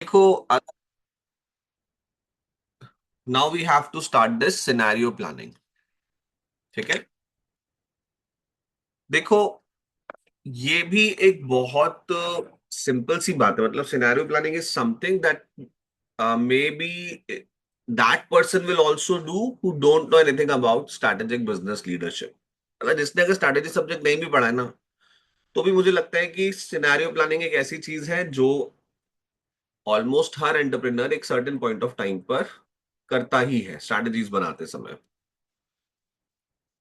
देखो, now we have to start this scenario planning. ठीक है। देखो, ये भी एक बहुत सिंपल सी बात है। मतलब scenario planning is something that may be that person will also do who don't know anything about strategic business leadership. मतलब जिसने अगर स्ट्रैटेजी सब्जेक्ट नहीं भी पढ़ा है ना, तो भी मुझे लगता है कि सिनेरियो प्लानिंग एक ऐसी चीज है जो ऑलमोस्ट हर एंटरप्रेन्योर एक सर्टेन पॉइंट ऑफ टाइम पर करता ही है स्ट्रैटेजीज बनाते समय।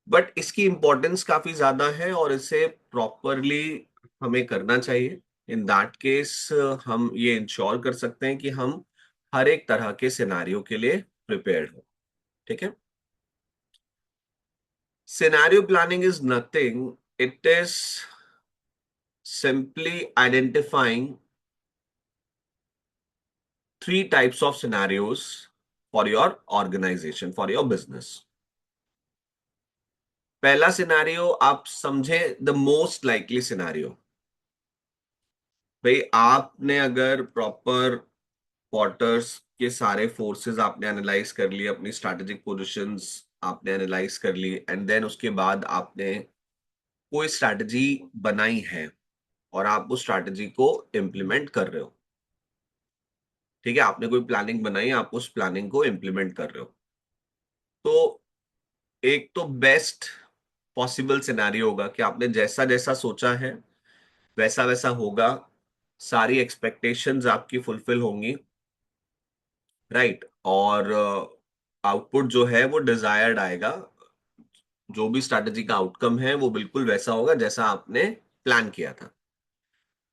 बट इसकी इंपॉर्टेंस काफी ज्यादा है और इसे प्रॉपरली हमें करना चाहिए। इन दैट केस हम ये इंश्योर कर सकते हैं कि हम हर एक तरह के सिनेरियो के लिए प्रिपेयर्ड हो। ठीक है। Scenario planning is nothing, it is simply identifying three types of scenarios for your organisation, for your business. पहला सिनेरियो आप समझे, द मोस्ट लाइकली सिनेरियो। भाई आपने अगर प्रॉपर क्वार्टर्स के सारे फोर्सेस आपने एनालाइज कर लिए, अपनी स्ट्रैटेजिक पोजीशंस आपने एनालाइज कर ली, एंड देन उसके बाद आपने कोई स्ट्रैटेजी बनाई है और आप उस स्ट्रैटेजी को इम्प्लीमेंट कर रहे हो। ठीक है, आपने कोई प्लानिंग बनाई, आप उस प्लानिंग को इम्प्लीमेंट कर रहे हो। तो एक तो बेस्ट पॉसिबल सिनेरियो होगा कि आपने जैसा जैसा सोचा है वैसा वैसा होगा, सारी एक्सपेक्टेशंस आपकी फुलफिल होंगी। राइट। और आउटपुट जो है वो डिजायर्ड आएगा। जो भी स्ट्रैटेजी का आउटकम है वो बिल्कुल वैसा होगा जैसा आपने प्लान किया था।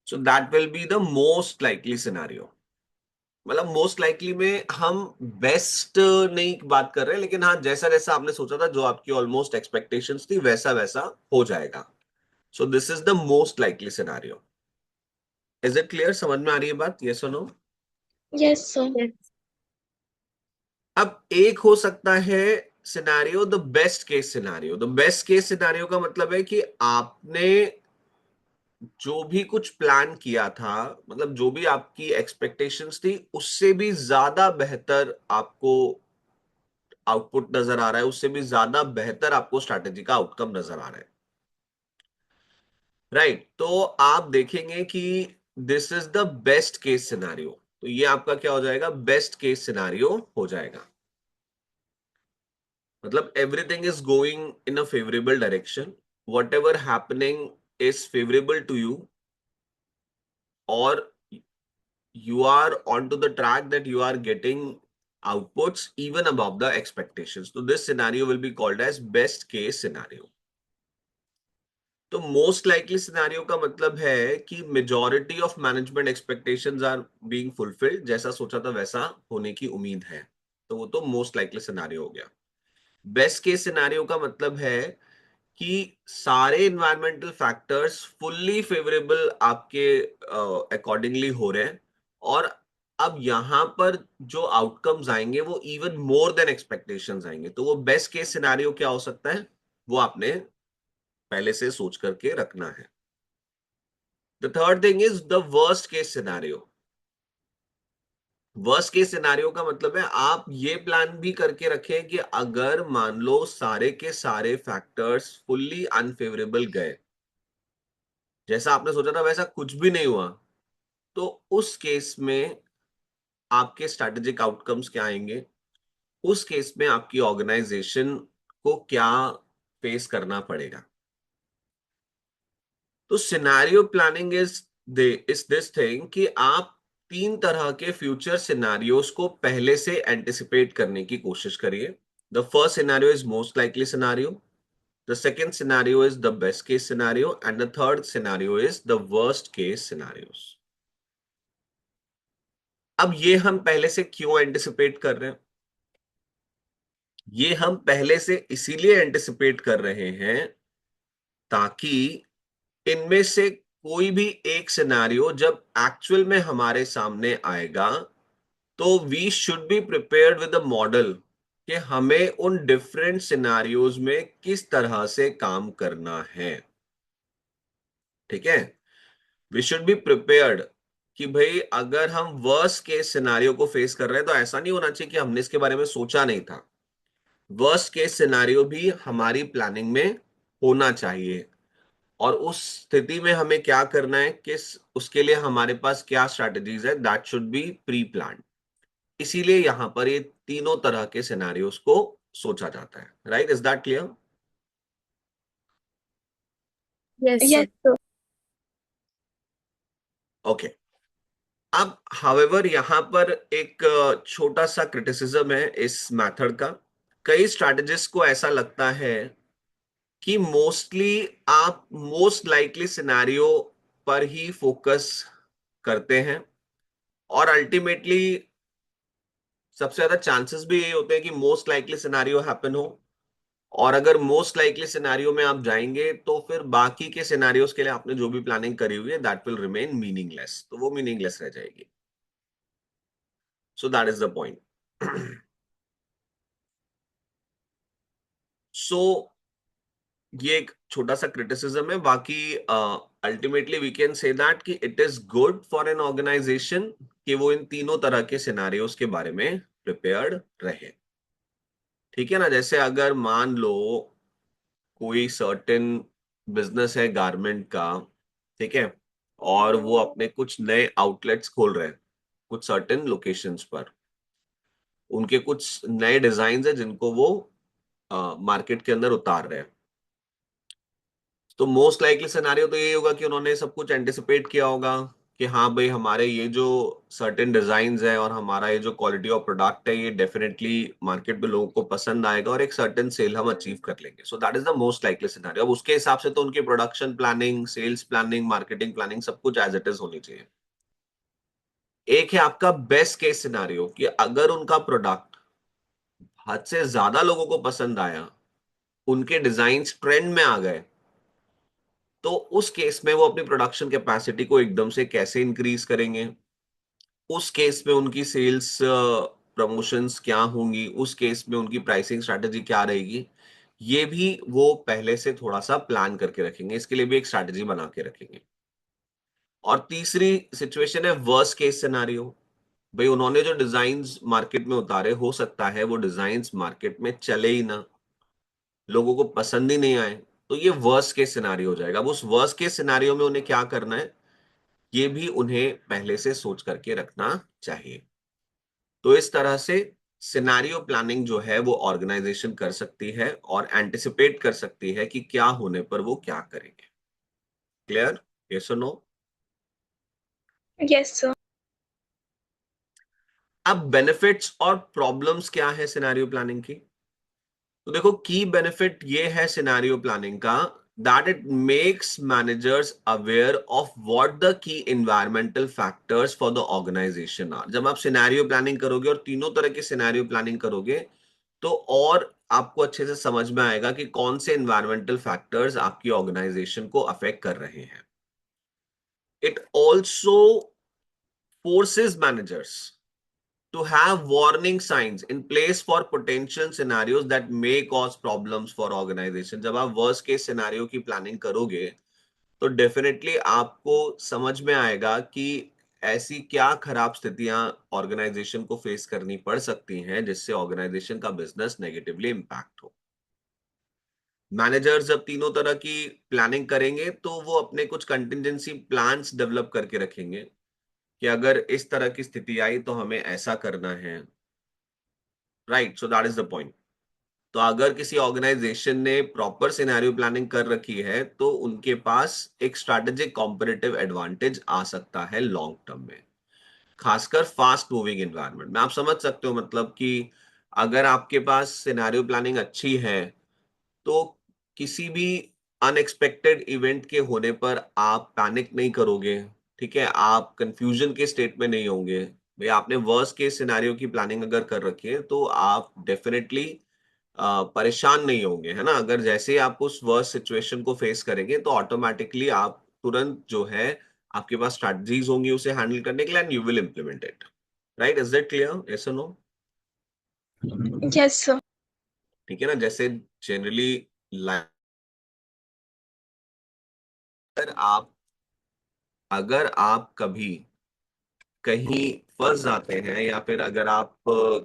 So that will be the most likely scenario. मतलब मोस्ट लाइकली में हम बेस्ट नहीं बात कर रहे हैं, लेकिन हाँ, जैसा जैसा आपने सोचा था, जो आपकी ऑलमोस्ट एक्सपेक्टेशंस थी, वैसा वैसा हो जाएगा। So this is the most likely scenario. Is it clear? समझ में आ रही है बात? यस और नो? Yes sir. अब एक हो सकता है scenario, the best case scenario. The best case scenario का मतलब है कि आपने जो भी कुछ प्लान किया था, मतलब जो भी आपकी एक्सपेक्टेशंस थी, उससे भी ज्यादा बेहतर आपको आउटपुट नजर आ रहा है, उससे भी ज्यादा बेहतर आपको स्ट्रैटेजी का आउटकम नजर आ रहा है। राइट। तो आप देखेंगे कि this is the best case scenario. तो ये आपका क्या हो जाएगा? बेस्ट केस सिनेरियो हो जाएगा। मतलब everything is going in a favourable direction, whatever happening is favourable to you, और you are onto the track that you are getting outputs even above the expectations. So this scenario will be called as best case scenario. तो most likely scenario का मतलब है कि majority of management expectations are being fulfilled, जैसा सोचा था वैसा होने की उम्मीद है। तो वो तो मोस्ट लाइकली सिनेरियो हो गया। बेस्ट केस सिनेरियो का मतलब है कि सारे इन्वायरमेंटल फैक्टर्स फुल्ली फेवरेबल आपके अकॉर्डिंगली हो रहे हैं, और अब यहां पर जो आउटकम्स आएंगे वो इवन मोर देन एक्सपेक्टेशंस आएंगे। तो वो बेस्ट केस सिनेरियो क्या हो सकता है, वो आपने पहले से सोच करके रखना है। The third thing is the worst case scenario. Worst case scenario का मतलब है आप ये प्लान भी करके रखें कि अगर मान लो सारे के सारे फैक्टर्स फुल्ली अनफेवरेबल गए, जैसा आपने सोचा था वैसा कुछ भी नहीं हुआ, तो उस केस में आपके स्ट्रैटेजिक आउटकम्स क्या आएंगे? उस केस में आपकी ऑर्गेनाइजेशन को क्या फेस करना पड़ेगा? तो scenario planning is this thing कि आप तीन तरह के फ्यूचर सिनेरियोस को पहले से एंटिसिपेट करने की कोशिश करिए। The first scenario is most likely scenario, the second scenario is the best case scenario, and the third scenario is the worst case scenarios. अब ये हम पहले से क्यों एंटिसिपेट कर रहे हैं? ये हम पहले से इसीलिए एंटिसिपेट कर रहे हैं ताकि इनमें से कोई भी एक सिनारियो जब एक्चुअल में हमारे सामने आएगा, तो we should be prepared with a model कि हमें उन डिफरेंट सिनारियोज में किस तरह से काम करना है। ठीक है। वी शुड बी प्रिपेयर्ड कि भाई अगर हम वर्स्ट केस सिनारियो को फेस कर रहे हैं तो ऐसा नहीं होना चाहिए कि हमने इसके बारे में सोचा नहीं था। वर्स्ट केस सिनारियो भी हमारी प्लानिंग में होना चाहिए, और उस स्थिति में हमें क्या करना है, किस उसके लिए हमारे पास क्या स्ट्रैटेजीज है, that should be pre plan. इसीलिए यहां पर ये तीनों तरह के सिनेरियोस को सोचा जाता है। Right, is that clear? Yes, Yes, sir. sir. Okay. अब हावेवर यहां पर एक छोटा सा क्रिटिसिज्म है इस मेथड का। कई स्ट्रैटेजिस्ट को ऐसा लगता है कि मोस्टली आप मोस्ट लाइकली सिनेरियो पर ही फोकस करते हैं, और अल्टीमेटली सबसे ज्यादा चांसेस भी यही होते हैं कि मोस्ट लाइकली सिनेरियो हैपन हो। और अगर मोस्ट लाइकली सिनेरियो में आप जाएंगे तो फिर बाकी के सिनेरियोस के लिए आपने जो भी प्लानिंग करी हुई है दैट विल रिमेन मीनिंगलेस, तो वो मीनिंगलेस रह जाएगी। So that is the point. So ये एक छोटा सा क्रिटिसिज्म है। बाकी ultimately we can say that कि it is good for an organisation कि वो इन तीनों तरह के सिनेरियोस के बारे में प्रिपेयर्ड रहे। ठीक है ना? जैसे अगर मान लो कोई सर्टेन बिजनेस है गारमेंट का, ठीक है, और वो अपने कुछ नए आउटलेट्स खोल रहे हैं कुछ सर्टेन लोकेशंस पर। उनके कुछ नए डिजाइन है जिनको वो मार्केट के अंदर उतार रहे हैं। तो मोस्ट लाइकली सिनेरियो तो यही होगा कि उन्होंने सब कुछ एंटिसिपेट किया होगा कि हाँ भाई हमारे ये जो सर्टेन डिजाइन्स है और हमारा ये जो क्वालिटी ऑफ प्रोडक्ट है ये डेफिनेटली मार्केट में लोगों को पसंद आएगा और एक सर्टेन सेल हम अचीव कर लेंगे। So that is the most likely scenario. अब उसके हिसाब से तो उनकी production planning, sales planning, marketing planning सब कुछ एज इट इज होनी चाहिए। एक है आपका बेस्ट केस सिनेरियो कि अगर उनका प्रोडक्ट हद से ज्यादा लोगों को पसंद आया, उनके डिजाइन ट्रेंड में आ गए, तो उस केस में वो अपनी प्रोडक्शन कैपेसिटी को एकदम से कैसे इंक्रीज करेंगे, उस केस में उनकी सेल्स प्रमोशंस क्या होंगी, उस केस में उनकी प्राइसिंग स्ट्रैटेजी क्या रहेगी, ये भी वो पहले से थोड़ा सा प्लान करके रखेंगे। इसके लिए भी एक स्ट्रैटेजी बना के रखेंगे। और तीसरी सिचुएशन है वर्स्ट केस सिनेरियो। भाई उन्होंने जो डिजाइन्स मार्केट में उतारे, हो सकता है वो डिजाइन्स मार्केट में चले ही ना, लोगों को पसंद ही नहीं आए, तो ये वर्स्ट केस सिनेरियो हो जाएगा। अब उस वर्स्ट केस सिनेरियो में उन्हें क्या करना है, ये भी उन्हें पहले से सोच करके रखना चाहिए। तो इस तरह से सिनेरियो प्लानिंग जो है वो ऑर्गेनाइजेशन कर सकती है और एंटिसिपेट कर सकती है कि क्या होने पर वो क्या करेंगे। क्लियर? यस और नो? Yes, sir. अब बेनिफिट्स और प्रॉब्लम्स क्या है सिनेरियो प्लानिंग की? तो देखो, की बेनिफिट ये है सिनेरियो प्लानिंग का, that it makes managers aware of what the key environmental factors for the organisation are. जब आप सिनेरियो प्लानिंग करोगे और तीनों तरह की सिनेरियो प्लानिंग करोगे तो और आपको अच्छे से समझ में आएगा कि कौन से एनवायरमेंटल फैक्टर्स आपकी ऑर्गेनाइजेशन को अफेक्ट कर रहे हैं। It also forces managers to have warning signs in place for potential scenarios that may cause problems for organization। जब आप worst case scenario की प्लानिंग करोगे तो डेफिनेटली आपको समझ में आएगा कि ऐसी क्या खराब स्थितियां ऑर्गेनाइजेशन को फेस करनी पड़ सकती हैं जिससे ऑर्गेनाइजेशन का बिजनेस नेगेटिवली इंपैक्ट हो। मैनेजर्स जब तीनों तरह की प्लानिंग करेंगे तो वो अपने कुछ कंटिजेंसी प्लान्स डेवलप करके रखेंगे कि अगर इस तरह की स्थिति आई तो हमें ऐसा करना है। Right, so that is the point. तो अगर किसी ऑर्गेनाइजेशन ने प्रॉपर सिनेरियो प्लानिंग कर रखी है तो उनके पास एक स्ट्रैटेजिक कॉम्पिटिटिव एडवांटेज आ सकता है लॉन्ग टर्म में, खासकर फास्ट मूविंग एनवायरनमेंट में। आप समझ सकते हो मतलब कि अगर आपके पास सिनेरियो प्लानिंग अच्छी है तो किसी भी अनएक्सपेक्टेड इवेंट के होने पर आप पैनिक नहीं करोगे। ठीक है, आप कंफ्यूजन के स्टेट में नहीं होंगे। भाई आपने वर्स्ट केस सिनेरियो की प्लानिंग अगर कर रखी है तो आप डेफिनेटली परेशान नहीं होंगे, है ना? अगर जैसे ही आप उस वर्स्ट सिचुएशन को फेस करेंगे तो ऑटोमेटिकली आप तुरंत जो है आपके पास स्ट्रैटेजीज होंगी उसे हैंडल करने के लिए, and you will implement it. Right, is that clear? Yes और नो? Yes, sir. ठीक है ना? जैसे जनरली अगर आप कभी कहीं फंस जाते हैं, या फिर अगर आप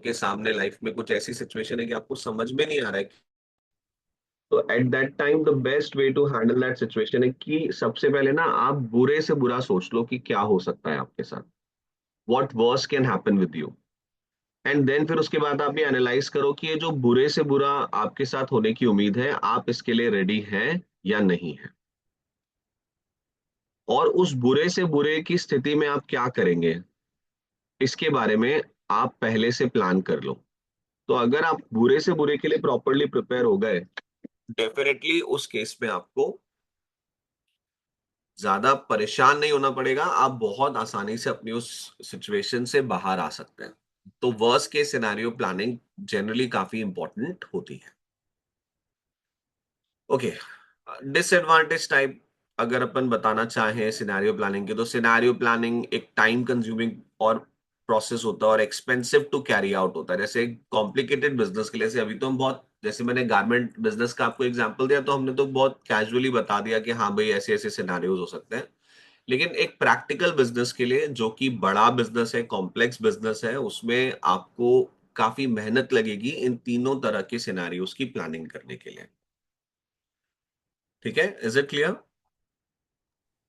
के सामने लाइफ में कुछ ऐसी सिचुएशन है कि आपको समझ में नहीं आ रहा है, तो at that time the best way to handle that situation है कि सबसे पहले ना आप बुरे से बुरा सोच लो कि क्या हो सकता है आपके साथ, what worse can happen with you. And then फिर उसके बाद आप ये एनालाइज करो कि ये जो बुरे से बुरा आपके साथ होने की उम्मीद है, आप इसके लिए रेडी हैं या नहीं है, और उस बुरे से बुरे की स्थिति में आप क्या करेंगे, इसके बारे में आप पहले से प्लान कर लो। तो अगर आप बुरे से बुरे के लिए प्रॉपरली प्रिपेयर हो गए, डेफिनेटली उस केस में आपको ज्यादा परेशान नहीं होना पड़ेगा, आप बहुत आसानी से अपनी उस सिचुएशन से बाहर आ सकते हैं। तो worst case scenario planning generally काफी इंपॉर्टेंट होती है। ओके, डिसएडवांटेज टाइप अगर अपन बताना चाहें सिनेरियो प्लानिंग के, तो सिनेरियो प्लानिंग एक टाइम कंज्यूमिंग और प्रोसेस होता है और एक्सपेंसिव टू कैरी आउट होता है। जैसे कॉम्प्लिकेटेड बिजनेस के लिए, जैसे अभी तो हम बहुत, जैसे मैंने गारमेंट बिजनेस का आपको एग्जांपल दिया, तो हमने तो बहुत कैजुअली बता दिया कि हाँ भाई ऐसे ऐसे सिनेरियोज हो सकते हैं। लेकिन एक प्रैक्टिकल बिजनेस के लिए, जो कि बड़ा बिजनेस है, कॉम्प्लेक्स बिजनेस है, उसमें आपको काफी मेहनत लगेगी इन तीनों तरह के सिनेरियोज की प्लानिंग करने के लिए। ठीक है, is it clear?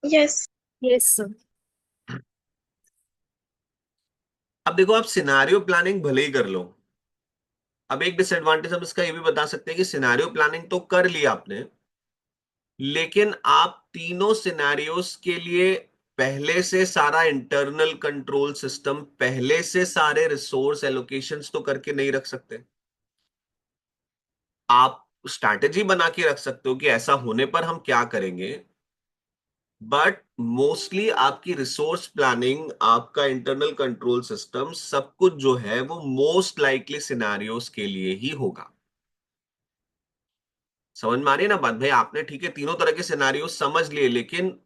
Yes. Yes, sir. अब देखो, आप सिनेरियो प्लानिंग भले ही कर लो, अब एक डिसएडवांटेज हम इसका ये भी बता सकते हैं कि सिनेरियो प्लानिंग तो कर ली आपने, लेकिन आप तीनों सिनेरियोस के लिए पहले से सारा इंटरनल कंट्रोल सिस्टम, पहले से सारे रिसोर्स एलोकेशंस तो करके नहीं रख सकते। आप स्ट्रैटेजी बना के रख सकते हो कि ऐसा होने पर हम क्या करेंगे, बट मोस्टली आपकी रिसोर्स प्लानिंग, आपका इंटरनल कंट्रोल सिस्टम, सब कुछ जो है वो मोस्ट लाइकली सिनेरियोस के लिए ही होगा। समझ में आ रही है ना बात भाई? आपने ठीक है तीनों तरह के सिनेरियो समझ लिए, लेकिन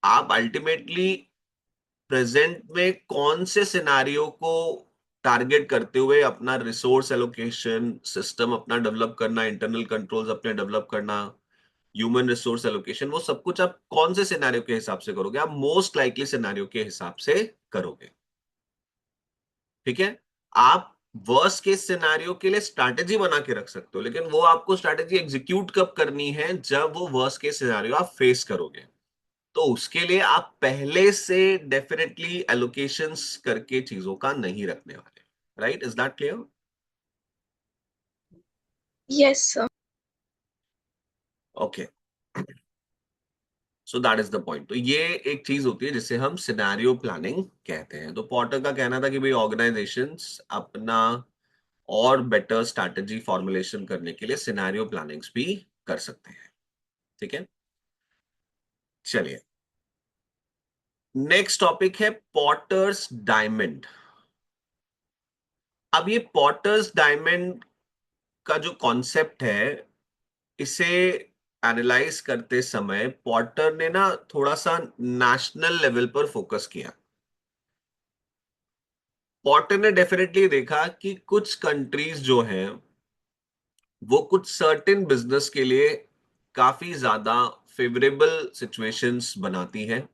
आप अल्टीमेटली प्रेजेंट में कौन से सिनेरियो को टारगेट करते हुए अपना रिसोर्स एलोकेशन सिस्टम अपना डेवलप करना, इंटरनल कंट्रोल्स अपने डेवलप करना, ह्यूमन रिसोर्स एलोकेशन, वो सब कुछ आप कौन से सिनेरियो के हिसाब से करोगे? आप मोस्ट लाइकली सिनेरियो के हिसाब से करोगे। ठीक है, आप वर्स्ट केस सिनेरियो के लिए स्ट्रैटेजी बना के रख सकते हो, लेकिन वो आपको स्ट्रैटेजी एग्जीक्यूट कब करनी है? जब वो वर्स्ट केस सिनेरियो आप फेस करोगे, तो उसके लिए आप पहले से डेफिनेटली एलोकेशंस करके चीजों का नहीं रखने वाले। Right, is that clear? Yes, sir. Okay, so that is the point. तो ये एक चीज होती है जिसे हम सिनेरियो प्लानिंग कहते हैं। तो पॉटर का कहना था कि भाई ऑर्गेनाइजेशंस अपना और बेटर स्ट्रैटेजी फॉर्मुलेशन करने के लिए सिनेरियो प्लानिंग्स भी कर सकते हैं। ठीक है, चलिए, नेक्स्ट टॉपिक है पॉटर्स डायमंड। अब ये पॉटर्स डायमंड का जो कॉन्सेप्ट है, इसे एनालाइज करते समय पॉटर ने ना थोड़ा सा नेशनल लेवल पर फोकस किया। पॉटर ने डेफिनेटली देखा कि कुछ कंट्रीज जो हैं वो कुछ सर्टेन बिजनेस के लिए काफी ज्यादा फेवरेबल सिचुएशंस बनाती हैं,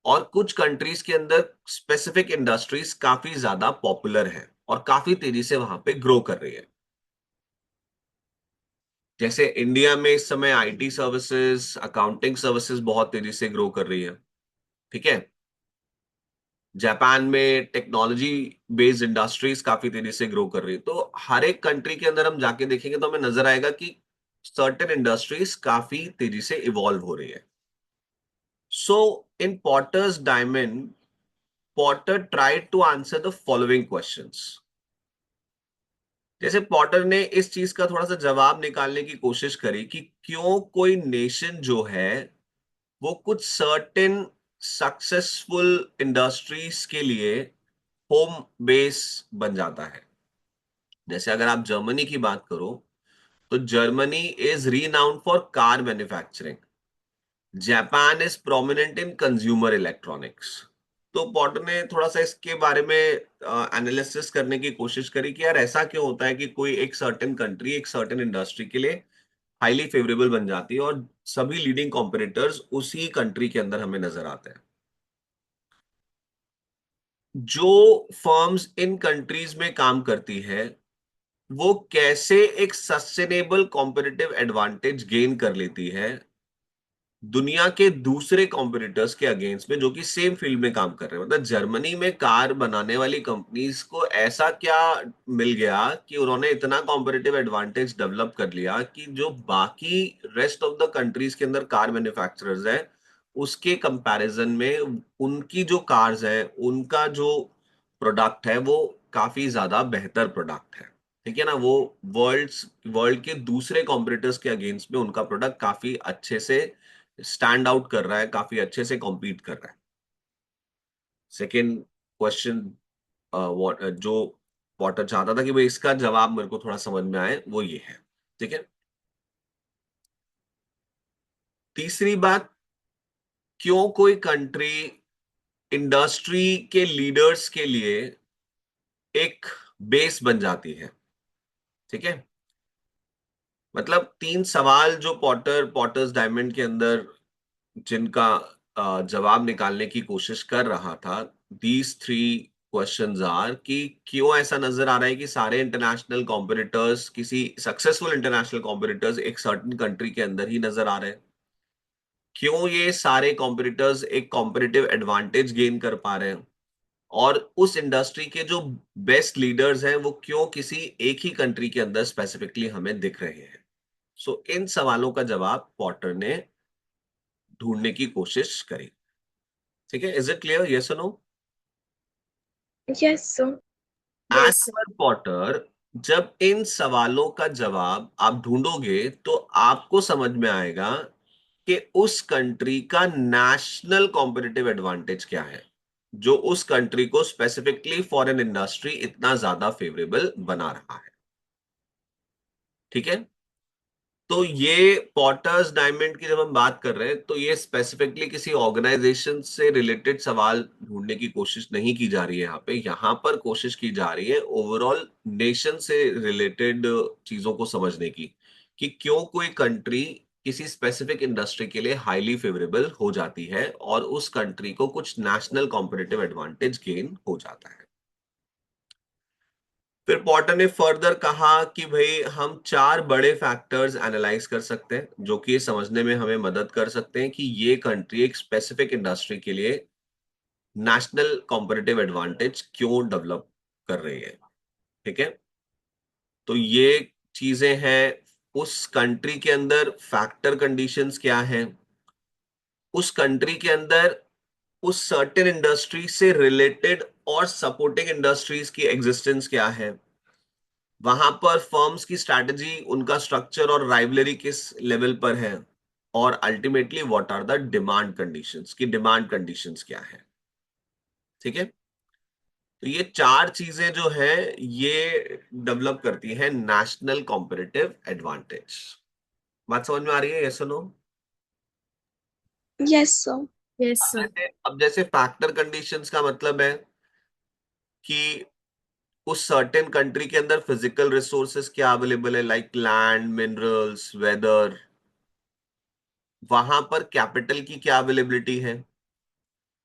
और कुछ कंट्रीज के अंदर स्पेसिफिक इंडस्ट्रीज काफी ज्यादा पॉपुलर है और काफी तेजी से वहां पे ग्रो कर रही है। जैसे इंडिया में इस समय आईटी सर्विसेज, अकाउंटिंग सर्विसेज बहुत तेजी से ग्रो कर रही है। ठीक है, जापान में टेक्नोलॉजी बेस्ड इंडस्ट्रीज काफी तेजी से ग्रो कर रही है। तो हर एक कंट्री के अंदर हम जाके देखेंगे तो हमें नजर आएगा कि सर्टेन इंडस्ट्रीज काफी तेजी से इवॉल्व हो रही है। So in Porter's diamond, Porter tried to answer the following questions. जैसे पॉटर ने इस चीज का थोड़ा सा जवाब निकालने की कोशिश करी कि क्यों कोई नेशन जो है वो कुछ सर्टेन सक्सेसफुल इंडस्ट्रीज के लिए होम बेस बन जाता है। जैसे अगर आप जर्मनी की बात करो, तो Germany is renowned for car manufacturing, Japan is prominent in consumer electronics. तो पॉटर ने थोड़ा सा इसके बारे में एनालिसिस करने की कोशिश करी कि यार ऐसा क्यों होता है कि कोई एक सर्टेन कंट्री, एक सर्टेन इंडस्ट्री के लिए हाईली फेवरेबल बन जाती है, और सभी लीडिंग कॉम्पिटिटर्स उसी कंट्री के अंदर हमें नजर आते हैं। जो फर्म्स इन कंट्रीज में काम करती है वो कैसे एक सस्टेनेबल कॉम्पिटिटिव एडवांटेज गेन कर लेती है दुनिया के दूसरे कॉम्पिटिटर्स के अगेंस्ट में जो कि सेम फील्ड में काम कर रहे हैं। मतलब जर्मनी में कार बनाने वाली कंपनीज को ऐसा क्या मिल गया कि उन्होंने इतना कॉम्पिटिटिव एडवांटेज डेवलप कर लिया कि जो बाकी रेस्ट ऑफ द कंट्रीज के अंदर कार मैन्युफैक्चरर्स है उसके कंपैरिजन में उनकी जो कार्स है उनका जो प्रोडक्ट है वो काफी ज्यादा बेहतर प्रोडक्ट है। ठीक है ना, वो वर्ल्ड वर्ल्ड के दूसरे कॉम्पिटिटर्स के अगेंस्ट में उनका प्रोडक्ट काफी अच्छे से स्टैंड आउट कर रहा है, काफी अच्छे से कॉम्पीट कर रहा है। सेकेंड क्वेश्चन जो पॉटर चाहता था कि भाई इसका जवाब मेरे को थोड़ा समझ में आए वो ये है। ठीक है, तीसरी बात, क्यों कोई कंट्री इंडस्ट्री के लीडर्स के लिए एक बेस बन जाती है। ठीक है, मतलब तीन सवाल जो पॉटर्स डायमंड के अंदर जिनका जवाब निकालने की कोशिश कर रहा था, दीज थ्री क्वेश्चंस आर कि क्यों ऐसा नजर आ रहा है कि सारे इंटरनेशनल कॉम्पिटिटर्स, किसी सक्सेसफुल इंटरनेशनल कॉम्पिटिटर्स एक सर्टेन कंट्री के अंदर ही नजर आ रहे हैं। क्यों ये सारे कॉम्पिटिटर्स एक कॉम्पिटिटिव एडवांटेज गेन कर पा रहे हैं और उस इंडस्ट्री के जो बेस्ट लीडर्स हैं वो क्यों किसी एक ही कंट्री के अंदर स्पेसिफिकली हमें दिख रहे हैं। सो इन सवालों का जवाब पॉटर ने ढूंढने की कोशिश करी। ठीक है, इज इट क्लियर, यस और नो? Yes, sir. एज Yes, sir. पर पॉटर, जब इन सवालों का जवाब आप ढूंढोगे तो आपको समझ में आएगा कि उस कंट्री का नेशनल कॉम्पिटिटिव एडवांटेज क्या है जो उस कंट्री को स्पेसिफिकली फॉरेन इंडस्ट्री इतना ज्यादा फेवरेबल बना रहा है। ठीक है, तो ये पॉटर्स डायमंड की जब हम बात कर रहे हैं तो ये स्पेसिफिकली किसी ऑर्गेनाइजेशन से रिलेटेड सवाल ढूंढने की कोशिश नहीं की जा रही है। यहाँ पर कोशिश की जा रही है ओवरऑल नेशन से रिलेटेड चीजों को समझने की कि क्यों कोई कंट्री किसी स्पेसिफिक इंडस्ट्री के लिए हाईली फेवरेबल हो जाती है और उस कंट्री को कुछ नेशनल कॉम्पिटिटिव एडवांटेज गेन हो जाता है। फिर पॉटर ने फर्दर कहा कि भाई हम चार बड़े फैक्टर्स एनालाइज कर सकते हैं जो कि ये समझने में हमें मदद कर सकते हैं कि ये कंट्री एक स्पेसिफिक इंडस्ट्री के लिए नेशनल कॉम्पिटिटिव एडवांटेज क्यों डेवलप कर रही है। ठीक है, तो ये चीजें हैं, उस कंट्री के अंदर फैक्टर कंडीशंस क्या हैं, उस कंट्री के अंदर उस सर्टेन इंडस्ट्री से रिलेटेड और सपोर्टिंग इंडस्ट्रीज की एग्जिस्टेंस क्या है, वहां पर फर्म्स की स्ट्रैटेजी, उनका स्ट्रक्चर और राइवलरी किस लेवल पर है, और ultimately what are the demand conditions, की डिमांड कंडीशंस क्या है। ठीक है, तो ये चार चीजें जो है ये डेवलप करती है नेशनल कॉम्पिटिटिव एडवांटेज। बात समझ में आ रही है, yes no? Yes, sir. Yes, अब sir. जैसे अब जैसे फैक्टर कंडीशंस का मतलब है कि उस सर्टेन कंट्री के अंदर फिजिकल रिसोर्सेस क्या अवेलेबल है, लाइक लैंड, मिनरल्स, वेदर, वहां पर कैपिटल की क्या अवेलेबिलिटी है,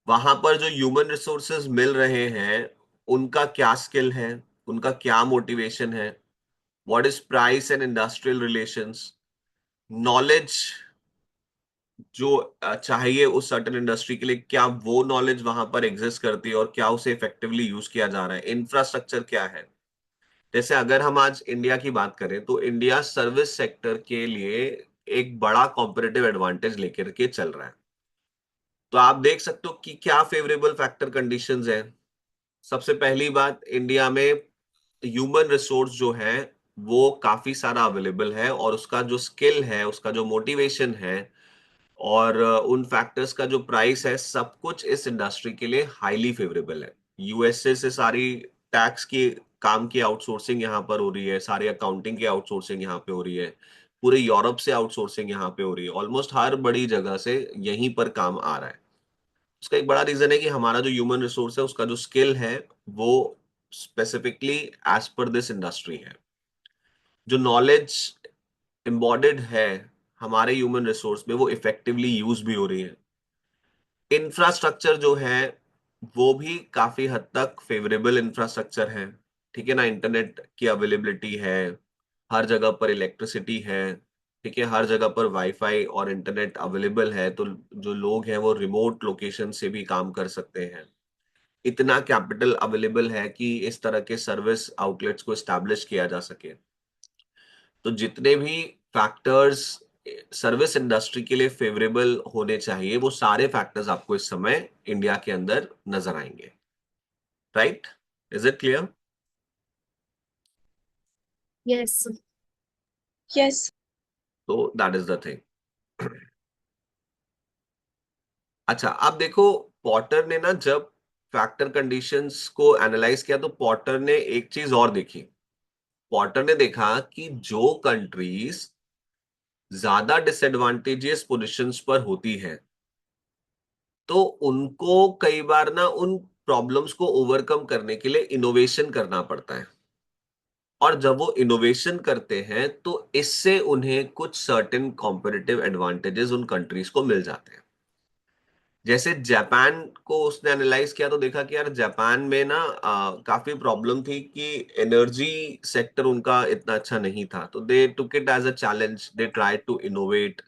वहां पर जो ह्यूमन रिसोर्सेज मिल रहे हैं उनका क्या स्किल है, उनका क्या मोटिवेशन है, what is price and industrial relations, knowledge जो चाहिए उस सर्टेन इंडस्ट्री के लिए, क्या वो नॉलेज वहां पर एग्जिस्ट करती है और क्या उसे इफेक्टिवली यूज किया जा रहा है, इंफ्रास्ट्रक्चर क्या है। जैसे अगर हम आज इंडिया की बात करें तो इंडिया सर्विस सेक्टर के लिए एक बड़ा कॉम्पिटिटिव एडवांटेज लेकर के चल रहा है। तो आप देख सकते हो कि क्या फेवरेबल फैक्टर कंडीशंस है। सबसे पहली बात, इंडिया में ह्यूमन रिसोर्स जो है वो काफी सारा अवेलेबल है और उसका जो स्किल है, उसका जो मोटिवेशन है और उन फैक्टर्स का जो प्राइस है, सब कुछ इस इंडस्ट्री के लिए हाईली फेवरेबल है। यूएसए से सारी टैक्स की काम की आउटसोर्सिंग यहाँ पर हो रही है, सारी अकाउंटिंग की आउटसोर्सिंग यहाँ पे हो रही है, पूरे यूरोप से आउटसोर्सिंग यहाँ पे हो रही है, ऑलमोस्ट हर बड़ी जगह से यहीं पर काम आ रहा है। उसका एक बड़ा रीजन है कि हमारा जो ह्यूमन रिसोर्स है उसका जो स्किल है वो specifically as per this industry है। जो नॉलेज एम्बॉडेड है हमारे ह्यूमन रिसोर्स में वो इफेक्टिवली यूज भी हो रही है। इंफ्रास्ट्रक्चर जो है वो भी काफी हद तक फेवरेबल इंफ्रास्ट्रक्चर है, ठीक है ना। इंटरनेट की अवेलेबिलिटी है, हर जगह पर इलेक्ट्रिसिटी है, ठीक है, हर जगह पर वाईफाई और इंटरनेट अवेलेबल है, तो जो लोग हैं वो रिमोट लोकेशन से भी काम कर सकते हैं। इतना कैपिटल अवेलेबल है कि इस तरह के सर्विस आउटलेट्स को एस्टैब्लिश किया जा सके। तो जितने भी फैक्टर्स सर्विस इंडस्ट्री के लिए फेवरेबल होने चाहिए, वो सारे फैक्टर्स आपको इस समय इंडिया के अंदर नजर आएंगे। Right? Is it clear? Yes. Yes. तो दैट इज द थिंग। अच्छा, आप देखो, पॉटर ने ना जब फैक्टर कंडीशंस को एनालाइज किया, तो पॉटर ने एक चीज और देखी। पॉटर ने देखा कि जो कंट्रीज ज्यादा डिसएडवांटेजियस पोजीशंस पर होती है, तो उनको कई बार ना उन प्रॉब्लम्स को ओवरकम करने के लिए इनोवेशन करना पड़ता है। और जब वो इनोवेशन करते हैं, तो इससे उन्हें कुछ सर्टेन कॉम्पिटिटिव एडवांटेजेस उन कंट्रीज को मिल जाते हैं। जैसे जापान को उसने एनालाइज किया, तो देखा कि यार जापान में ना काफी प्रॉब्लम थी कि एनर्जी सेक्टर उनका इतना अच्छा नहीं था, तो they took it as a challenge, they try to innovate.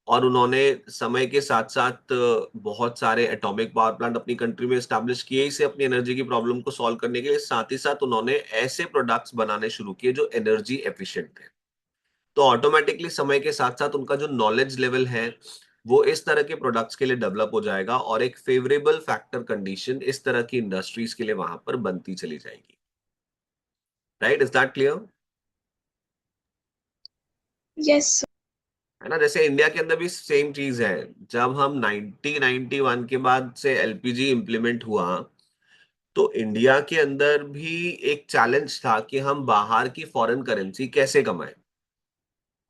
और उन्होंने समय के साथ साथ बहुत सारे एटॉमिक पावर प्लांट अपनी कंट्री में एस्टैब्लिश किए, इसे अपनी एनर्जी की प्रॉब्लम को सॉल्व करने के लिए। साथ ही साथ उन्होंने ऐसे प्रोडक्ट्स बनाने शुरू किए जो एनर्जी एफिशिएंट थे। तो ऑटोमेटिकली समय के साथ साथ उनका जो नॉलेज लेवल है, वो इस तरह के प्रोडक्ट्स के लिए डेवलप हो जाएगा, और एक फेवरेबल फैक्टर कंडीशन इस तरह की इंडस्ट्रीज के लिए वहां पर बनती चली जाएगी। Right? Is that clear? Yes. है ना। जैसे इंडिया के अंदर भी सेम चीज है। जब हम 1991 के बाद से एलपीजी इंप्लीमेंट हुआ, तो इंडिया के अंदर भी एक चैलेंज था कि हम बाहर की फॉरेन करेंसी कैसे कमाएं।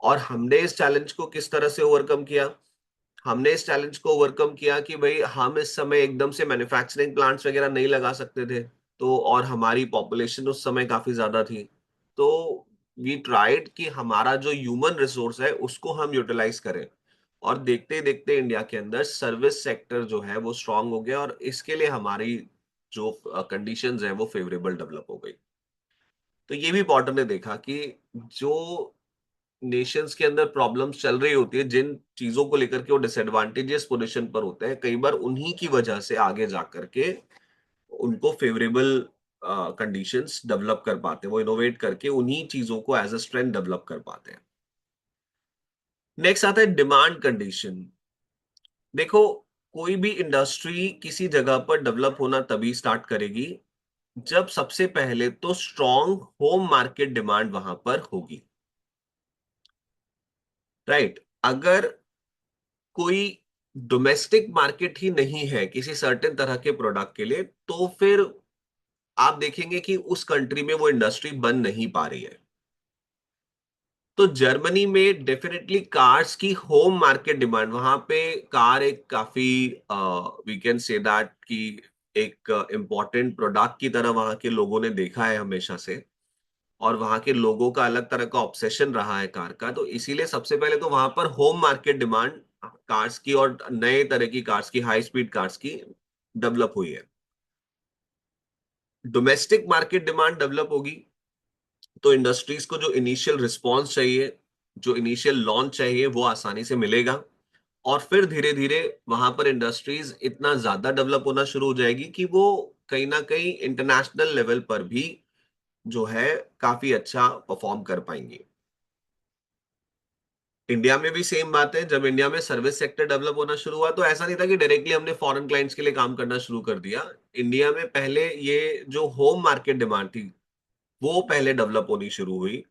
और हमने इस चैलेंज को किस तरह से ओवरकम किया? हमने इस चैलेंज को ओवरकम किया कि भाई हम इस समय एकदम से मैन्युफैक्चरिंग प्लांट्स वगैरह नहीं लगा सकते थे, तो और हमारी पॉपुलेशन उस समय काफी ज्यादा थी। तो वी ट्राइड कि हमारा जो ह्यूमन रिसोर्स है उसको हम यूटिलाइज करें। और देखते देखते इंडिया के अंदर सर्विस सेक्टर जो है वो स्ट्रांग हो गया, और इसके लिए हमारी जो कंडीशंस है वो फेवरेबल डेवलप हो गई। तो ये भी पॉटर ने देखा कि जो नेशंस के अंदर प्रॉब्लम्स चल रही होती है, जिन चीजों को लेकर के वो डिसएडवांटेजियस पोजीशन पर होते हैं, कई बार उन्हीं की वजह से आगे जाकर के उनको फेवरेबल कंडीशंस डेवलप कर पाते हैं। वो इनोवेट करके उन्हीं चीजों को एज अ स्ट्रेंथ डेवलप कर पाते हैं। नेक्स्ट आता है डिमांड कंडीशन। देखो, कोई भी इंडस्ट्री किसी जगह पर डेवलप होना तभी स्टार्ट करेगी जब सबसे पहले तो स्ट्रॉन्ग होम मार्केट डिमांड वहां पर होगी। राइट? अगर कोई डोमेस्टिक मार्केट ही नहीं है किसी सर्टेन तरह के प्रोडक्ट के लिए, तो फिर आप देखेंगे कि उस कंट्री में वो इंडस्ट्री बन नहीं पा रही है। तो जर्मनी में डेफिनेटली कार्स की होम मार्केट डिमांड, वहां पे कार एक काफी वी कैन से दैट कि एक इम्पॉर्टेंट प्रोडक्ट की तरह वहां के लोगों ने देखा है हमेशा से। और वहां के लोगों का अलग तरह का ऑब्सेशन रहा है कार का, तो इसीलिए सबसे पहले तो वहां पर होम मार्केट डिमांड कार्स की और नए तरह की कार्स की, हाई स्पीड कार्स की डेवलप हुई है। डोमेस्टिक मार्केट डिमांड डेवलप होगी, तो इंडस्ट्रीज को जो इनिशियल रिस्पॉन्स चाहिए, जो इनिशियल लॉन्च चाहिए, वो आसानी से मिलेगा। और फिर धीरे धीरे वहां पर इंडस्ट्रीज इतना ज्यादा डेवलप होना शुरू हो जाएगी कि वो कहीं ना कहीं इंटरनेशनल लेवल पर भी जो है काफी अच्छा परफॉर्म कर पाएंगी। इंडिया में भी सेम बात है। जब इंडिया में सर्विस सेक्टर डेवलप होना शुरू हुआ, तो ऐसा नहीं था कि डायरेक्टली हमने फॉरेन क्लाइंट्स के लिए काम करना शुरू कर दिया। इंडिया में पहले ये जो होम मार्केट डिमांड थी, वो पहले डेवलप होनी शुरू हुई।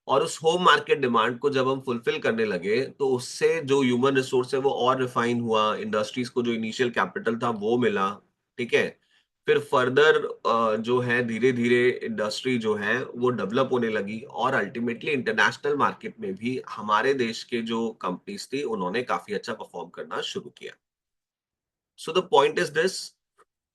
और उस होम मार्केट डिमांड को जब हम फुलफिल करने लगे, तो उससे जो ह्यूमन रिसोर्स है वो और रिफाइन हुआ, इंडस्ट्रीज को जो इनिशियल कैपिटल था वो मिला। ठीक है। फिर फर्दर जो है धीरे धीरे इंडस्ट्री जो है वो डेवलप होने लगी, और अल्टीमेटली इंटरनेशनल मार्केट में भी हमारे देश के जो कंपनीज थी उन्होंने काफी अच्छा परफॉर्म करना शुरू किया। So the point is this,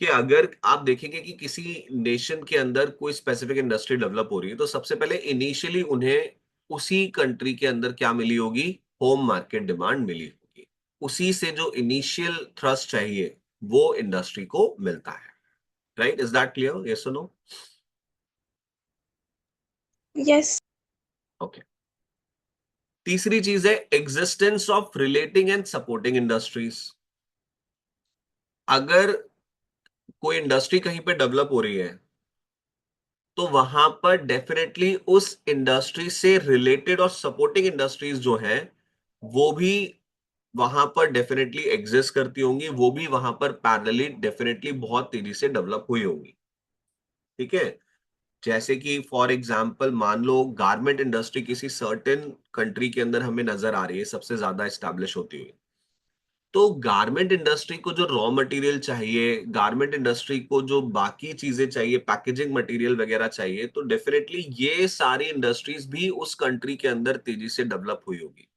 कि अगर आप देखेंगे कि किसी नेशन के अंदर कोई स्पेसिफिक इंडस्ट्री डेवलप हो रही है, तो सबसे पहले इनिशियली उन्हें उसी कंट्री के अंदर क्या मिली होगी? होम मार्केट डिमांड मिली होगी। उसी से जो इनिशियल थ्रस्ट चाहिए वो इंडस्ट्री को मिलता है। Right? Is that clear? Yes और नो? yes, okay. तीसरी चीज है existence of relating and supporting industries. अगर कोई इंडस्ट्री कहीं पे डेवलप हो रही है तो वहां पर डेफिनेटली उस इंडस्ट्री से रिलेटेड और सपोर्टिंग इंडस्ट्रीज जो है वो भी वहां पर डेफिनेटली एग्जिस्ट करती होंगी, वो भी वहां पर पैरेलली डेफिनेटली बहुत तेजी से डेवलप हुई होंगी। ठीक है? जैसे कि फॉर एग्जांपल मान लो गारमेंट इंडस्ट्री किसी सर्टेन कंट्री के अंदर हमें नजर आ रही है सबसे ज्यादा एस्टैब्लिश होती हुई, तो गारमेंट इंडस्ट्री को जो रॉ मटेरियल चाहिए, गारमेंट इंडस्ट्री को जो बाकी चीजें चाहिए, पैकेजिंग मटेरियल वगैरह चाहिए, तो डेफिनेटली ये सारी इंडस्ट्रीज भी उस कंट्री के अंदर तेजी से डेवलप हुई होगी।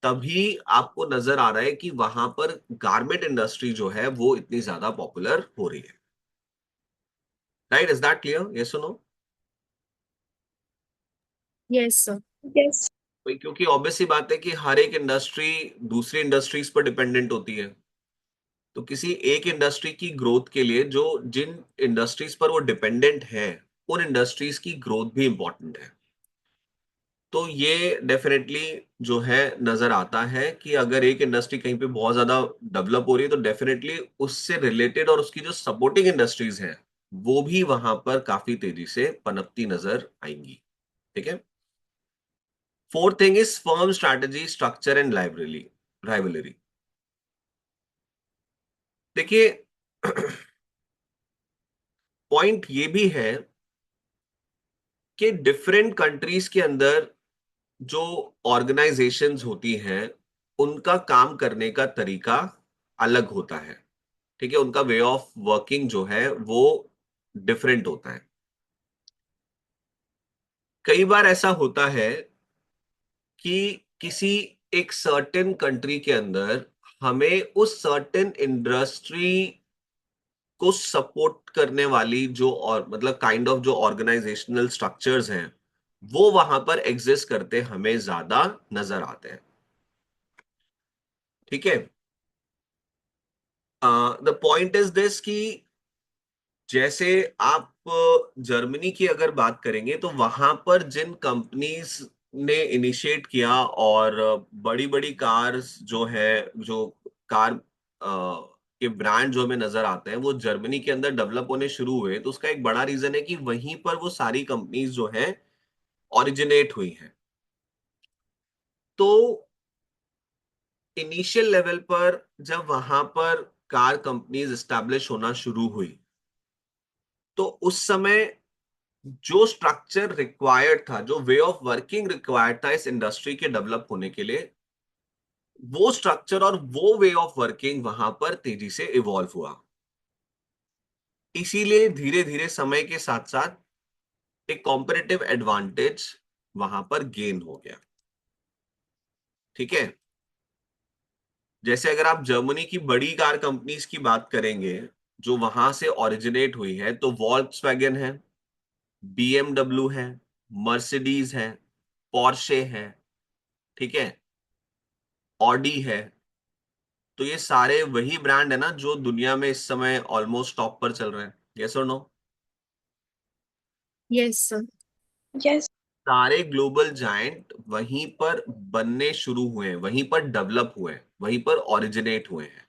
तभी आपको नजर आ रहा है कि वहां पर गारमेंट इंडस्ट्री जो है वो इतनी ज्यादा पॉपुलर हो रही है। Right? Is that clear? Yes और नो? Yes sir. yes, क्योंकि ऑब्वियस सी बात है कि हर एक इंडस्ट्री दूसरी इंडस्ट्रीज पर डिपेंडेंट होती है। तो किसी एक इंडस्ट्री की ग्रोथ के लिए जो जिन इंडस्ट्रीज पर वो डिपेंडेंट है उन इंडस्ट्रीज की ग्रोथ भी इंपॉर्टेंट है। तो ये डेफिनेटली जो है नजर आता है कि अगर एक इंडस्ट्री कहीं पे बहुत ज्यादा डेवलप हो रही है तो डेफिनेटली उससे रिलेटेड और उसकी जो सपोर्टिंग इंडस्ट्रीज हैं वो भी वहां पर काफी तेजी से पनपती नजर आएंगी। ठीक है? Fourth thing is firm strategy, structure and library rivalry. देखिए पॉइंट ये भी है कि डिफरेंट कंट्रीज के अंदर जो ऑर्गेनाइजेशंस होती हैं उनका काम करने का तरीका अलग होता है। ठीक है? उनका वे ऑफ वर्किंग जो है वो डिफरेंट होता है। कई बार ऐसा होता है कि किसी एक सर्टेन कंट्री के अंदर हमें उस सर्टेन इंडस्ट्री को सपोर्ट करने वाली जो और मतलब काइंड ऑफ जो ऑर्गेनाइजेशनल स्ट्रक्चर्स हैं वो वहां पर एग्जिस्ट करते हमें ज्यादा नजर आते हैं। ठीक है? द पॉइंट इज दिस कि जैसे आप जर्मनी की अगर बात करेंगे तो वहां पर जिन कंपनीज ने इनिशिएट किया और बड़ी बड़ी कार्स जो है जो कार के ब्रांड जो हमें नजर आते हैं वो जर्मनी के अंदर डेवलप होने शुरू हुए, तो उसका एक बड़ा रीजन है कि वहीं पर वो सारी कंपनीज जो हैं ओरिजिनेट हुई हैं। तो इनिशियल लेवल पर जब वहां पर कार कंपनीज एस्टैब्लिश होना शुरू हुई तो उस समय जो स्ट्रक्चर रिक्वायर्ड था, जो वे ऑफ वर्किंग रिक्वायर्ड था इस इंडस्ट्री के डेवलप होने के लिए, वो स्ट्रक्चर और वो वे ऑफ वर्किंग वहां पर तेजी से इवॉल्व हुआ। इसीलिए धीरे धीरे समय के साथ साथ एक कॉम्पिटिटिव एडवांटेज वहां पर गेन हो गया। ठीक है? जैसे अगर आप जर्मनी की बड़ी कार कंपनीज की बात करेंगे जो वहां से ओरिजिनेट हुई है, तो वॉल्क्सवैगन है, बीएमडब्ल्यू है, मर्सिडीज है, पोर्शे है, ठीक है, ऑडी है। तो ये सारे वही ब्रांड है ना जो दुनिया में इस समय ऑलमोस्ट टॉप पर चल रहे हैं। यस और नो? Yes sir. yes, सारे ग्लोबल जायंट वहीं पर बनने शुरू हुए हैं, वहीं पर डेवलप हुए हैं, वहीं पर ओरिजिनेट हुए हैं।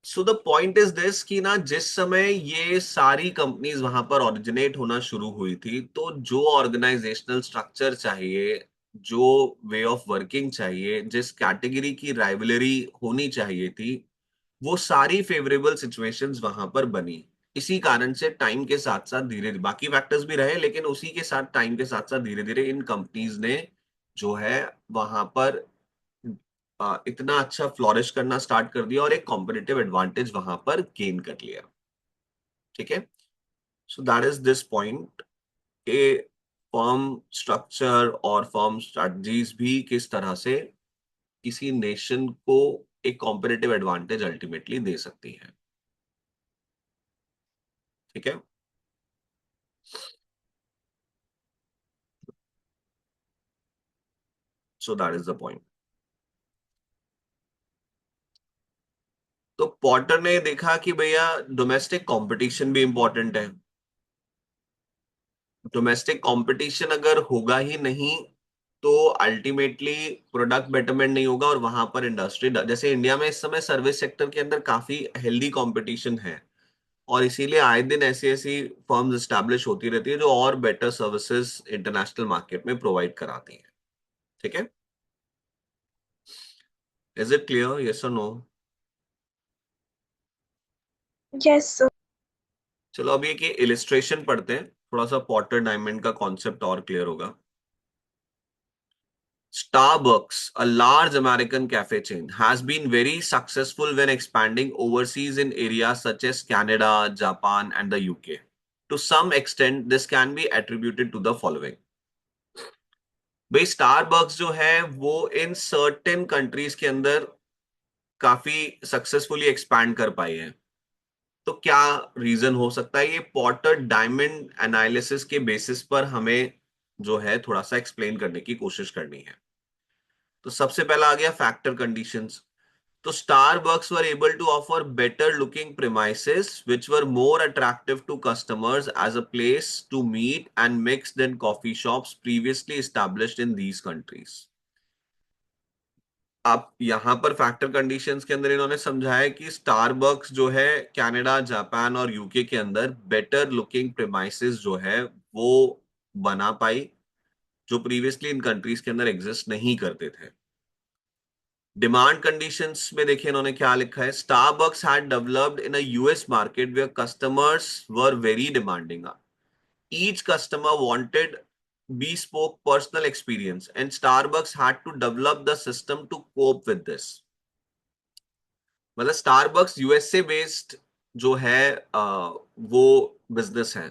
So the point is this कि ना जिस समय ये सारी कंपनीज वहां पर ओरिजिनेट होना शुरू हुई थी तो जो ऑर्गेनाइजेशनल स्ट्रक्चर चाहिए, जो वे ऑफ वर्किंग चाहिए, जिस कैटेगरी की राइवलरी होनी चाहिए थी, वो सारी फेवरेबल सिचुएशंस वहां पर बनी। इसी कारण से टाइम के साथ साथ धीरे धीरे बाकी फैक्टर्स भी रहे, लेकिन उसी के साथ टाइम के साथ साथ धीरे धीरे इन कंपनीज ने जो है वहां पर इतना अच्छा फ्लोरिश करना स्टार्ट कर दिया और एक कॉम्पिटिटिव एडवांटेज वहां पर गेन कर लिया। ठीक है? सो दैट इज दिस पॉइंट के फर्म स्ट्रक्चर और फर्म स्ट्रेटजीज भी किस तरह से किसी नेशन को एक कॉम्पिटिटिव एडवांटेज अल्टीमेटली दे सकती है। ठीक है? सो दैट इज द पॉइंट। तो पॉटर ने देखा कि भैया डोमेस्टिक कंपटीशन भी इंपॉर्टेंट है। डोमेस्टिक कंपटीशन अगर होगा ही नहीं तो अल्टीमेटली प्रोडक्ट बेटरमेंट नहीं होगा, और वहां पर इंडस्ट्री, जैसे इंडिया में इस समय सर्विस सेक्टर के अंदर काफी हेल्दी कंपटीशन है, और इसीलिए आए दिन ऐसी ऐसी फर्म्स एस्टैब्लिश होती रहती है जो और बेटर सर्विसेज इंटरनेशनल मार्केट में प्रोवाइड कराती हैं। ठीक है, इज इट क्लियर, यस और नो? yes, sir. चलो अभी एक इलिस्ट्रेशन पढ़ते हैं, थोड़ा सा पॉटर डायमंड का कॉन्सेप्ट और क्लियर होगा। Starbucks, a large American cafe chain, has been very successful when expanding overseas in areas such as Canada, Japan, and the UK. To some extent, this can be attributed to the following. भाई Starbucks जो है वो in certain countries के अंदर काफी successfully expand कर पाई है। तो क्या रीजन हो सकता है? ये पॉटर डायमंड एनालिसिस के बेसिस पर हमें जो है थोड़ा सा एक्सप्लेन करने की कोशिश करनी है। तो सबसे पहला आ गया फैक्टर कंडीशंस। तो Starbucks were able to offer better looking premises which were more attractive to customers as a place to meet and mix than coffee shops previously established in these countries. आप यहां पर factor conditions के अंदर इन्होंने समझाया कि Starbucks जो है कनाडा, जापान और यूके के अंदर बेटर लुकिंग प्रेमाइसेस जो है वो बना पाई, जो प्रीवियसली इन कंट्रीज के अंदर एग्जिस्ट नहीं करते थे। डिमांड कंडीशंस में देखिए इन्होंने क्या लिखा है। Starbucks had developed in a US market where customers were very demanding. Each customer wanted bespoke personal experience and Starbucks had to develop the system to cope with this। मतलब Starbucks USA based जो है वो business है।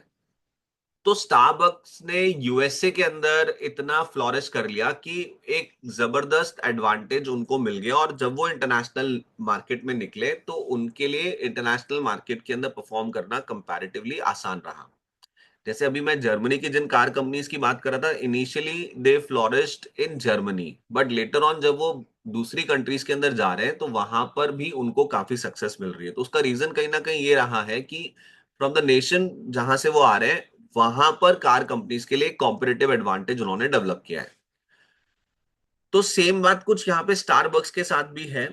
तो Starbucks ने USA के अंदर इतना फ्लोरिश कर लिया कि एक जबरदस्त एडवांटेज उनको मिल गया, और जब वो इंटरनेशनल मार्केट में निकले तो उनके लिए इंटरनेशनल मार्केट के अंदर परफॉर्म करना कंपैरेटिवली आसान रहा। जैसे अभी मैं जर्मनी की जिन कार कंपनीज की बात कर रहा था, initially they flourished in Germany, but later on जब वो दूसरी कंट्रीज के अंदर जा रहे हैं तो वहां पर भी उनको काफी सक्सेस मिल रही है। तो उसका रीजन कहीं ना कहीं ये रहा है कि फ्रॉम द नेशन जहां से वो आ रहे हैं वहां पर कार कंपनीज के लिए कॉम्पिटिटिव एडवांटेज उन्होंने डेवलप किया है। तो सेम बात कुछ यहाँ पे स्टारबक्स के साथ भी है।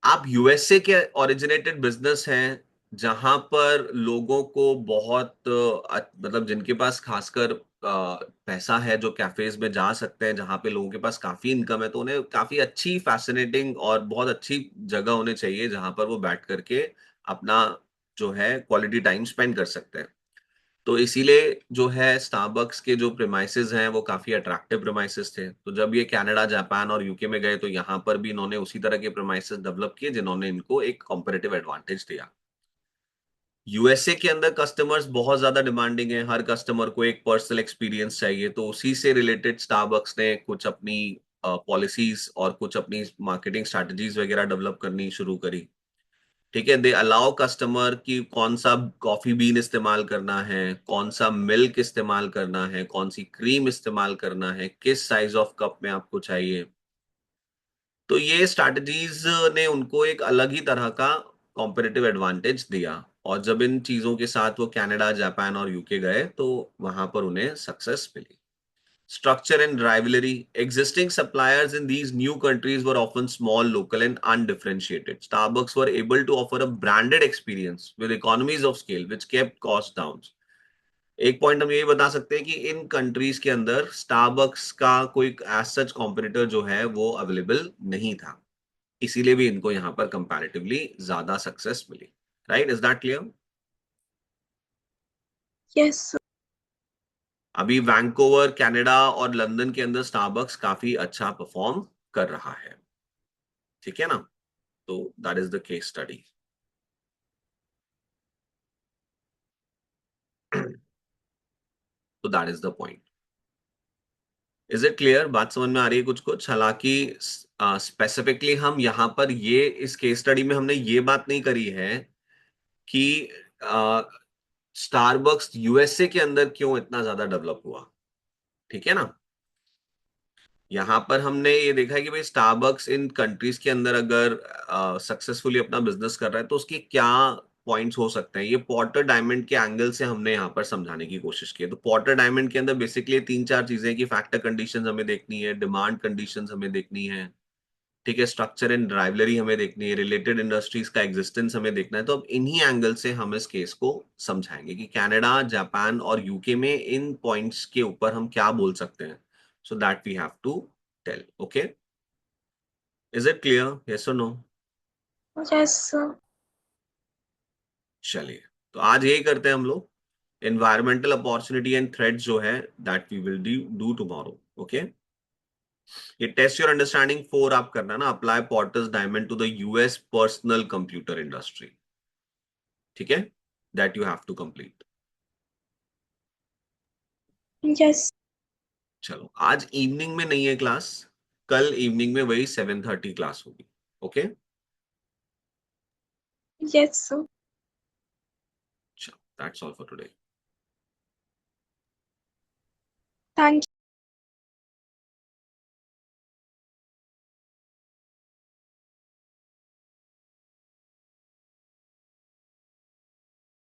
आप यूएसए के ओरिजिनेटेड बिजनेस हैं जहां पर लोगों को बहुत मतलब जिनके पास खासकर पैसा है, जो कैफेज में जा सकते हैं, जहां पे लोगों के पास काफी इनकम है, तो उन्हें काफी अच्छी फैसिनेटिंग और बहुत अच्छी जगह होनी चाहिए जहां पर वो बैठ करके अपना जो है क्वालिटी टाइम स्पेंड कर सकते हैं। तो इसीलिए जो है स्टारबक्स के जो प्रेमाइसेस हैं वो काफी अट्रैक्टिव प्रेमाइसेस थे। तो जब ये कनाडा, जापान और यूके में गए तो यहाँ पर भी इन्होंने उसी तरह के प्रेमाइसेस डेवलप किए जिन्होंने इनको एक कॉम्पिटिटिव एडवांटेज दिया। यूएसए के अंदर कस्टमर्स बहुत ज्यादा डिमांडिंग है, हर कस्टमर को एक पर्सनल एक्सपीरियंस चाहिए, तो उसी से रिलेटेड स्टारबक्स ने कुछ अपनी पॉलिसीज और कुछ अपनी मार्केटिंग स्ट्रैटेजीज वगैरह डेवलप करनी शुरू करी। ठीक है, दे अलाउ कस्टमर कि कौन सा कॉफी बीन इस्तेमाल करना है, कौन सा मिल्क इस्तेमाल करना है, कौन सी क्रीम इस्तेमाल करना है, किस साइज ऑफ कप में आपको चाहिए। तो ये स्ट्रैटेजीज ने उनको एक अलग ही तरह का कॉम्पिटिटिव एडवांटेज दिया, और जब इन चीजों के साथ वो कनाडा, जापान और यूके गए तो वहां पर उन्हें सक्सेस मिली। Structure and rivalry. Existing suppliers in these new countries were often small, local, and undifferentiated. Starbucks were able to offer a branded experience with economies of scale, which kept costs down. एक point हम यही बता सकते हैं कि इन countries के अंदर Starbucks का कोई एज सच कॉम्पिटिटर जो है वो अवेलेबल नहीं था, इसीलिए भी इनको यहाँ पर कंपैरेटिवली ज्यादा सक्सेस मिली। Right, is that clear? yes, sir. अभी वैंकूवर, कनाडा और लंदन के अंदर स्टारबक्स काफी अच्छा परफॉर्म कर रहा है। ठीक है ना? तो that is the case study. तो that is the point. Is it clear? बात समझ में आ रही है कुछ कुछ? हालांकि स्पेसिफिकली हम यहाँ पर ये इस केस स्टडी में हमने ये बात नहीं करी है कि स्टारबक्स यूएसए के अंदर क्यों इतना ज्यादा डेवलप हुआ। ठीक है ना? यहाँ पर हमने ये देखा है कि भाई स्टारबक्स इन कंट्रीज के अंदर अगर सक्सेसफुली अपना बिजनेस कर रहा है तो उसके क्या पॉइंट्स हो सकते हैं, ये पॉटर डायमंड के एंगल से हमने यहाँ पर समझाने की कोशिश की है। तो पॉटर डायमंड के अंदर बेसिकली तीन चार चीजें कि फैक्टर कंडीशंस हमें देखनी है, डिमांड कंडीशंस हमें देखनी है, ठीक है, स्ट्रक्चर एंड ड्राइवलरी हमें देखनी है, रिलेटेड इंडस्ट्रीज का एग्जिस्टेंस हमें देखना है। तो अब इन्हीं एंगल से हम इस केस को समझाएंगे कि कनाडा, जापान और यूके में इन पॉइंट्स के ऊपर हम क्या बोल सकते हैं, so that we have to tell. Okay, is it clear, yes और नो? yes sir, चलिए, तो आज यही करते हैं हम लोग, एनवायरमेंटल अपॉर्चुनिटी एंड थ्रेट जो है that we will do tomorrow. Okay, ये टेस्ट योर अंडरस्टैंडिंग 4 आप करना ना, apply Porter's diamond to the US personal computer industry, ठीक है, that you have to complete. yes, चलो, आज इवनिंग में नहीं है क्लास, कल इवनिंग में वही 7:30 क्लास होगी। Okay, yes sir. चलो, that's all for today. Thank